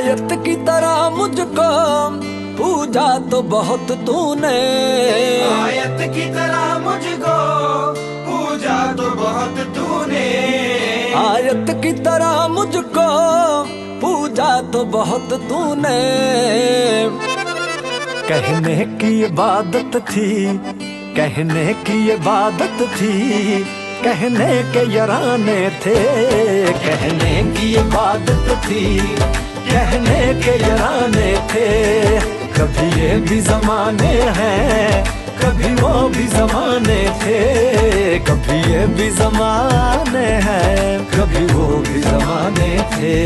आयत की तरह मुझको पूजा तो बहुत तूने, आयत की तरह मुझको पूजा तो बहुत तूने, आयत की तरह मुझको पूजा तो बहुत तूने। कहने की इबादत थी, कहने की इबादत थी, कहने के यराने थे, कहने की इबादत थी, कहने के यराने थे। कभी ये भी जमाने हैं, कभी वो भी जमाने थे, कभी ये भी जमाने हैं, कभी वो भी जमाने थे।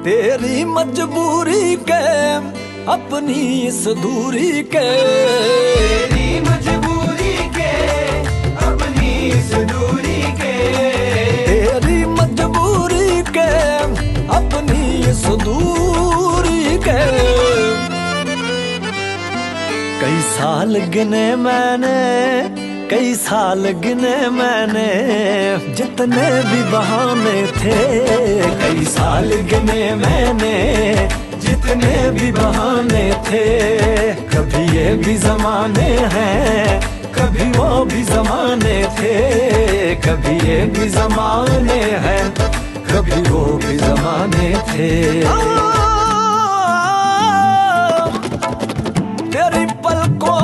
तेरी मजबूरी के अपनी इस दूरी के, तेरी मजबूरी के अपनी इस दूरी के, तेरी मजबूरी के अपनी इस दूरी के। कई साल गिने मैंने, कई साल गिने मैंने, जितने भी बहाने थे, कई साल गिने मैंने, जितने भी बहाने थे। कभी ये भी जमाने हैं, कभी वो भी जमाने थे, कभी ये भी जमाने हैं, कभी वो भी जमाने थे। तेरी पलकों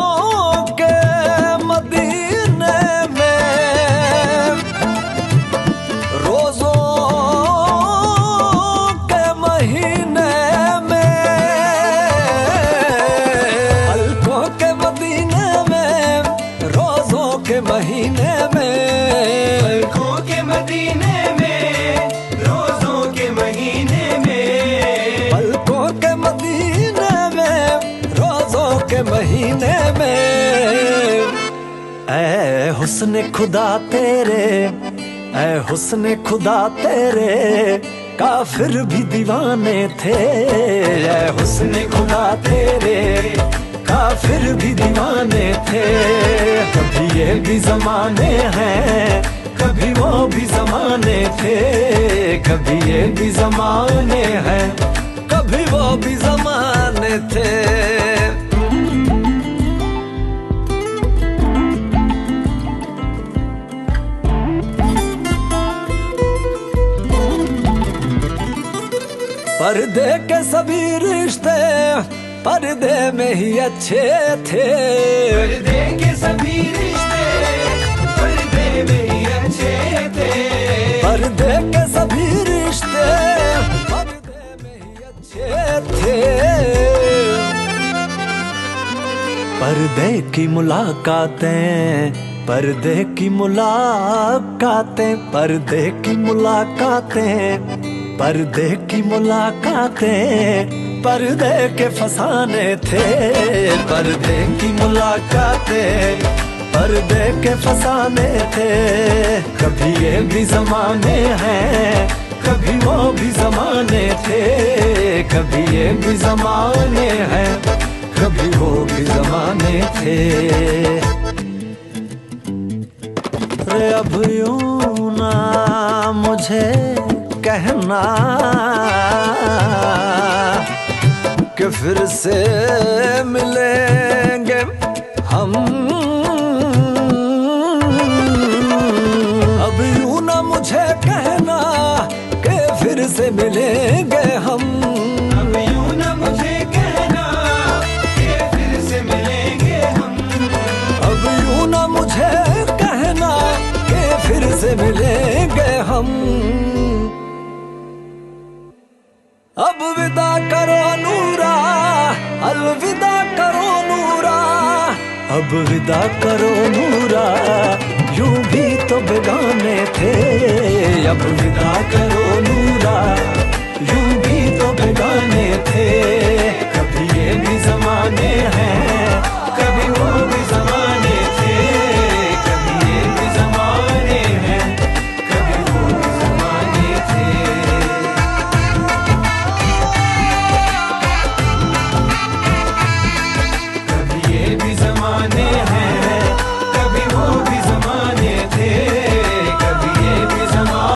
महीने में, पलकों के मदीने में, रोज़ों के महीने में, पलकों के मदीने में, रोज़ों के महीने में। ऐ हुस्न खुदा तेरे, ऐ हुस्न खुदा तेरे, काफिर भी दीवाने थे। ऐ हुस्न खुदा तेरे, काफिर भी दीवाने थे। कभी ये भी जमाने हैं, कभी वो भी जमाने थे, कभी ये भी जमाने हैं, कभी वो भी जमाने थे। पर्दे के सभी रिश्ते पर्दे में ही अच्छे थे, पर्दे के सभी रिश्ते पर्दे में ही अच्छे थे, पर्दे के सभी रिश्ते पर्दे में ही अच्छे थे। पर्दे की मुलाकातें, पर्दे की मुलाकातें, पर्दे की मुलाकातें, पर्दे की मुलाकातें, पर्दे के फसाने थे। पर्दे की मुलाकातें, पर्दे के फसाने थे। कभी ये भी जमाने हैं, कभी वो भी जमाने थे, कभी ये भी जमाने हैं, कभी वो भी जमाने थे। रे अब यूं ना मुझे कहना कि फिर से मिलेंगे हम, अब यूं ना मुझे कहना कि फिर से मिलेंगे हम, अब यूं ना मुझे कहना कि फिर से मिलेंगे हम, अब यूं ना मुझे कहना कि फिर से मिलेंगे हम। अब विदा करो नूरा, अलविदा करो नूरा, अब विदा करो नूरा, यूं भी तो बेगाने थे। अब विदा करो नूरा, यूं भी तो बेगाने थे।